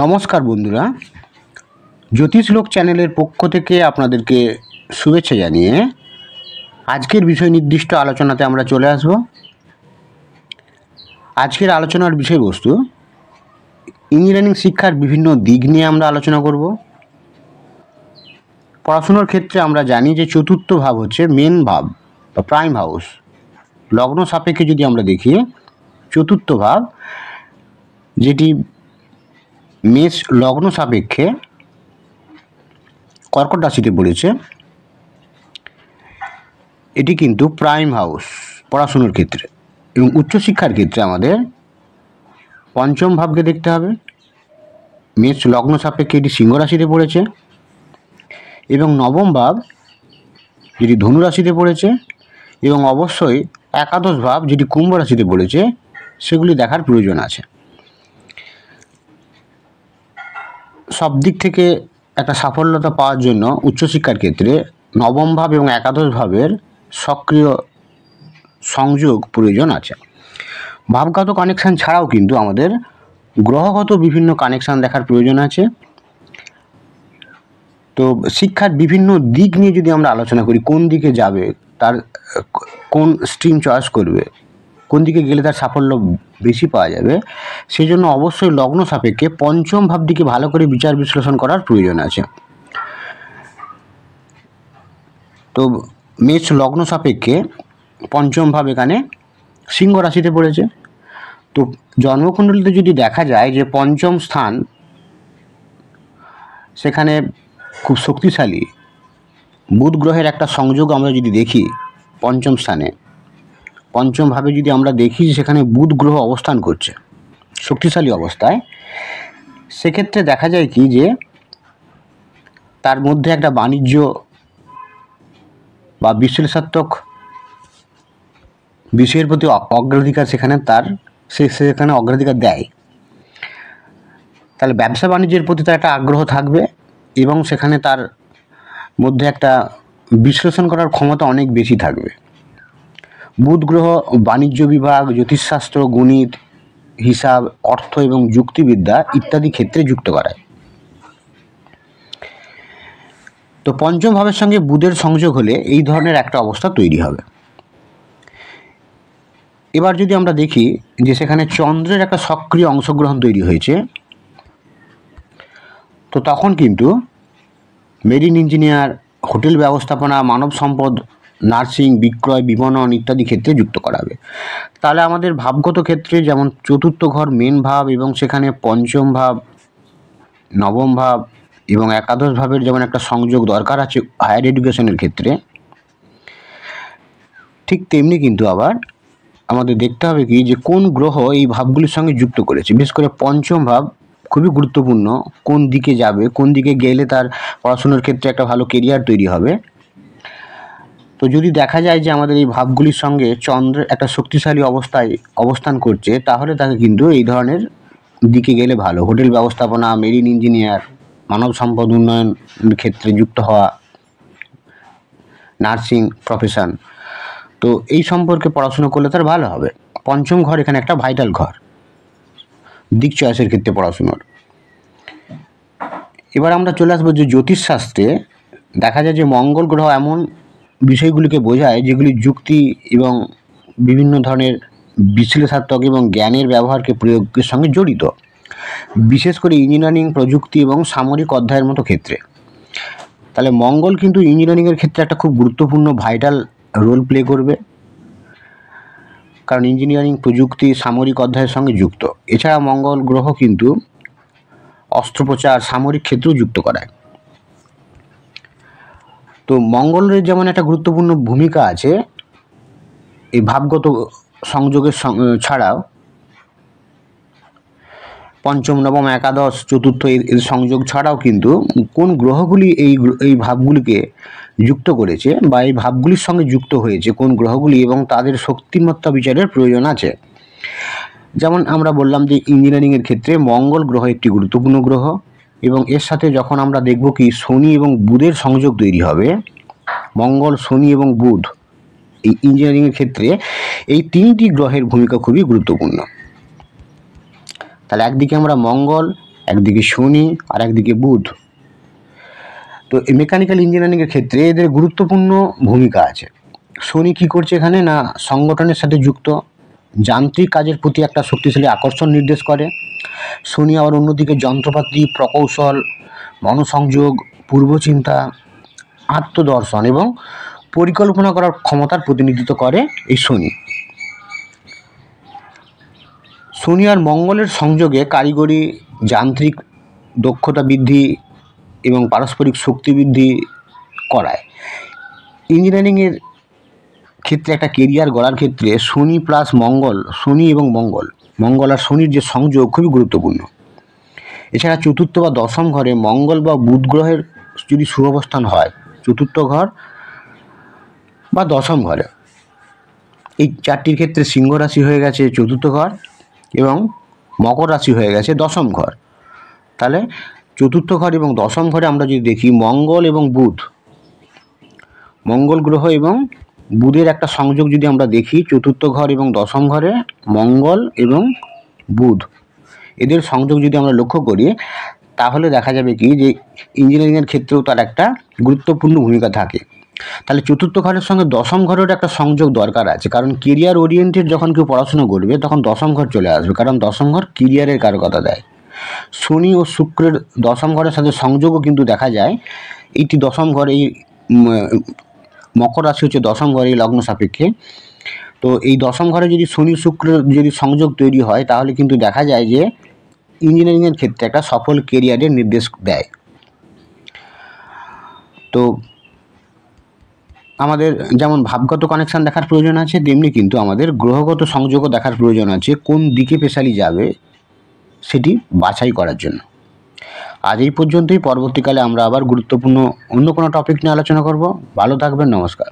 নমস্কার বন্ধুরা, জ্যোতিষলোক চ্যানেলের পক্ষ থেকে আপনাদেরকে শুভেচ্ছা জানিয়ে আজকের বিষয় নির্দিষ্ট আলোচনাতে আমরা চলে আসব। আজকের আলোচনার বিষয়বস্তু ইঞ্জিনিয়ারিং শিক্ষার বিভিন্ন দিক নিয়ে আমরা আলোচনা করব। পড়াশোনার ক্ষেত্রে আমরা জানি যে চতুর্থ ভাব হচ্ছে মেন ভাব বা প্রাইম হাউস। লগ্ন সাপেক্ষে যদি আমরা দেখি, চতুর্থ ভাব যেটি মেষ লগ্ন সাপেক্ষে কর্কট রাশিতে পড়েছে, এটি কিন্তু প্রাইম হাউস পড়াশুনোর ক্ষেত্রে। এবং উচ্চশিক্ষার ক্ষেত্রে আমাদের পঞ্চম ভাবকে দেখতে হবে। মেষ লগ্ন সাপেক্ষে এটি সিংহ রাশিতে পড়েছে এবং নবম ভাব যেটি ধনু রাশিতে পড়েছে এবং অবশ্যই একাদশ ভাব যেটি কুম্ভ রাশিতে পড়েছে, সেগুলি দেখার প্রয়োজন আছে। সব দিক থেকে একটা সাফল্যতা পাওয়ার জন্য উচ্চশিক্ষার ক্ষেত্রে নবম ভাব এবং একাদশ ভাবের সক্রিয় সংযোগ প্রয়োজন আছে। ভাবগত কানেকশান ছাড়াও কিন্তু আমাদের গ্রহগত বিভিন্ন কানেকশান দেখার প্রয়োজন আছে। তো শিক্ষার বিভিন্ন দিক নিয়ে যদি আমরা আলোচনা করি, কোন দিকে যাবে, তার কোন স্ট্রিম চয়েস করবে, কোন দিকে গেলে তার সাফল্য বেশি পাওয়া যাবে, সেই জন্য অবশ্যই লগ্ন সাপেক্ষে পঞ্চম ভাবটিকে ভালো করে বিচার বিশ্লেষণ করার প্রয়োজন আছে। তো মেষ লগ্ন সাপেক্ষে পঞ্চম ভাব এখানে সিংহ রাশিতে পড়েছে। তো জন্মকুণ্ডলিতে যদি দেখা যায় যে পঞ্চম স্থান সেখানে খুব শক্তিশালী বুধ গ্রহের একটা সংযোগ আমরা যদি দেখি, পঞ্চম স্থানে পঞ্চম ভাবে যদি আমরা দেখি যে সেখানে বুধ গ্রহ অবস্থান করছে শক্তিশালী অবস্থায়, সেক্ষেত্রে দেখা যায় কি যে তার মধ্যে একটা বাণিজ্য বা বিশ্লেষাত্মক বিষয়ের প্রতি অগ্রাধিকার সেখানে অগ্রাধিকার দেয়। তাহলে ব্যবসা বাণিজ্যের প্রতি তার একটা আগ্রহ থাকবে এবং সেখানে তার মধ্যে একটা বিশ্লেষণ করার ক্ষমতা অনেক বেশি থাকবে। বুধ গ্রহ বাণিজ্য বিভাগ, জ্যোতিষশাস্ত্র, গণিত, হিসাব, অর্থ এবং যুক্তিবিদ্যা ইত্যাদি ক্ষেত্রে যুক্ত করায়। তো পঞ্চম ভাবের সঙ্গে বুধের সংযোগ হলে এই ধরনের একটা অবস্থা তৈরি হবে। এবার যদি আমরা দেখি যে সেখানে চন্দ্রের একটা সক্রিয় অংশগ্রহণ তৈরি হয়েছে, তো তখন কিন্তু মেরিন ইঞ্জিনিয়ার, হোটেল ব্যবস্থাপনা, মানব সম্পদ, নার্সিং, বিক্রয়, বিপণন ইত্যাদি ক্ষেত্রে যুক্ত করাবে। তাহলে আমাদের ভাবগত ক্ষেত্রে যেমন চতুর্থ ঘর মেন ভাব এবং সেখানে পঞ্চম ভাব, নবম ভাব এবং একাদশ ভাবের যেমন একটা সংযোগ দরকার আছে হায়ার এডুকেশনের ক্ষেত্রে, ঠিক তেমনি কিন্তু আবার আমাদের দেখতে হবে কি যে কোন গ্রহ এই ভাবগুলির সঙ্গে যুক্ত করেছে। বিশেষ করে পঞ্চম ভাব খুবই গুরুত্বপূর্ণ, কোন দিকে যাবে, কোন দিকে গেলে তার পড়াশোনার ক্ষেত্রে একটা ভালো কেরিয়ার তৈরি হবে। তো যদি দেখা যায় যে আমাদের এই ভাবগুলির সঙ্গে চন্দ্রের একটা শক্তিশালী অবস্থায় অবস্থান করছে, তাহলে তাকে কিন্তু এই ধরনের দিকে গেলে ভালো। হোটেল ব্যবস্থাপনা, মেরিন ইঞ্জিনিয়ার, মানব সম্পদ উন্নয়ন ক্ষেত্রে যুক্ত হওয়া, নার্সিং প্রফেশন, তো এই সম্পর্কে পড়াশোনা করলে তার ভালো হবে। পঞ্চম ঘর এখানে একটা ভাইটাল ঘর দিক চয়েসের ক্ষেত্রে পড়াশুনোর। এবার আমরা চলে আসবো যে জ্যোতিষশাস্ত্রে দেখা যায় যে মঙ্গল গ্রহ এমন বিষয়গুলিকে বোঝায় যেগুলি যুক্তি এবং বিভিন্ন ধরনের বিশ্লেষণাত্মক এবং জ্ঞানের ব্যবহারকে প্রয়োগের সঙ্গে জড়িত, বিশেষ করে ইঞ্জিনিয়ারিং, প্রযুক্তি এবং সামরিক অধ্যায়ের মতো ক্ষেত্রে। তাহলে মঙ্গল কিন্তু ইঞ্জিনিয়ারিংয়ের ক্ষেত্রে একটা খুব গুরুত্বপূর্ণ ভাইটাল রোল প্লে করবে, কারণ ইঞ্জিনিয়ারিং, প্রযুক্তি, সামরিক অধ্যায়ের সঙ্গে যুক্ত। এছাড়া মঙ্গল গ্রহ কিন্তু অস্ত্রোপচার, সামরিক ক্ষেত্রেও যুক্ত করায়। তো মঙ্গলের যেমন একটা গুরুত্বপূর্ণ ভূমিকা আছে এই ভাবগত সংযোগের ছাড়াও, পঞ্চম, নবম, একাদশ, চতুর্থ এর সংযোগ ছাড়াও কিন্তু কোন গ্রহগুলি এই ভাবগুলিকে যুক্ত করেছে বা এই ভাবগুলির সঙ্গে যুক্ত হয়েছে কোন গ্রহগুলি, এবং তাদের শক্তিমত্তা বিচারের প্রয়োজন আছে। যেমন আমরা বললাম যে ইঞ্জিনিয়ারিংয়ের ক্ষেত্রে মঙ্গল গ্রহ একটি গুরুত্বপূর্ণ গ্রহ, এবং এর সাথে যখন আমরা দেখব কি শনি এবং বুধের সংযোগ তৈরি হবে, মঙ্গল, শনি এবং বুধ এই ইঞ্জিনিয়ারিংয়ের ক্ষেত্রে এই তিনটি গ্রহের ভূমিকা খুবই গুরুত্বপূর্ণ। তাহলে একদিকে আমরা মঙ্গল, একদিকে শনি আর একদিকে বুধ। তো এই মেকানিক্যাল ইঞ্জিনিয়ারিংয়ের ক্ষেত্রে এদের গুরুত্বপূর্ণ ভূমিকা আছে। শনি কী করছে এখানে না, সংগঠনের সাথে যুক্ত, যান্ত্রিক কাজের প্রতি একটা শক্তিশালী আকর্ষণ নির্দেশ করে। শনি আবার অন্যদিকে যন্ত্রপাতি, প্রকৌশল, মনসংযোগ, পূর্বচিন্তা, আত্মদর্শন এবং পরিকল্পনা করার ক্ষমতার প্রতিনিধিত্ব করে এই শনি। শনি আর মঙ্গলের সংযোগে কারিগরি, যান্ত্রিক দক্ষতা বৃদ্ধি এবং পারস্পরিক শক্তি বৃদ্ধি করায়। ইঞ্জিনিয়ারিংয়ের ক্ষেত্রে একটা কেরিয়ার গড়ার ক্ষেত্রে শনি প্লাস মঙ্গল, শনি এবং মঙ্গল আর শনির যে সংযোগ খুবই গুরুত্বপূর্ণ। এছাড়া চতুর্থ বা দশম ঘরে মঙ্গল বা বুধ গ্রহের যদি শুভাবস্থান হয়, চতুর্থ ঘর বা দশম ঘরে, এই চারটির ক্ষেত্রে সিংহ রাশি হয়ে গেছে চতুর্থ ঘর এবং মকর রাশি হয়ে গেছে দশম ঘর। তাহলে চতুর্থ ঘর এবং দশম ঘরে আমরা যদি দেখি মঙ্গল এবং বুধ, মঙ্গল গ্রহ এবং বুধের একটা সংযোগ যদি আমরা দেখি চতুর্থ ঘর এবং দশম ঘরে মঙ্গল এবং বুধ, এদের সংযোগ যদি আমরা লক্ষ্য করি তাহলে দেখা যাবে কি যে ইঞ্জিনিয়ারিংয়ের ক্ষেত্রেও তার একটা গুরুত্বপূর্ণ ভূমিকা থাকে। তাহলে চতুর্থ ঘরের সঙ্গে দশম ঘরের একটা সংযোগ দরকার আছে, কারণ কেরিয়ার ওরিয়েন্টেড যখন কেউ পড়াশোনা করবে তখন দশম ঘর চলে আসবে, কারণ দশম ঘর কেরিয়ারের কারকতা দেয়। শনি ও শুক্রের দশম ঘরের সাথে সংযোগও কিন্তু দেখা যায়। এইটি দশম ঘর, এই মকর রাশি হচ্ছে দশম ঘর এই লগ্ন সাপেক্ষে। তো এই দশম ঘরে যদি শনি শুক্রের যদি সংযোগ তৈরি হয় তাহলে কিন্তু দেখা যায় যে ইঞ্জিনিয়ারিংয়ের ক্ষেত্রে একটা সফল কেরিয়ারের নির্দেশ দেয়। তো আমাদের যেমন ভাবগত কানেকশান দেখার প্রয়োজন আছে, তেমনি কিন্তু আমাদের গ্রহগত সংযোগও দেখার প্রয়োজন আছে, কোন দিকে পেশালি যাবে সেটি বাছাই করার জন্য। আজ এই পর্যন্তই। পরবর্তীকালে আমরা আবার গুরুত্বপূর্ণ অন্য কোনো টপিক নিয়ে আলোচনা করব। ভালো থাকবেন, নমস্কার।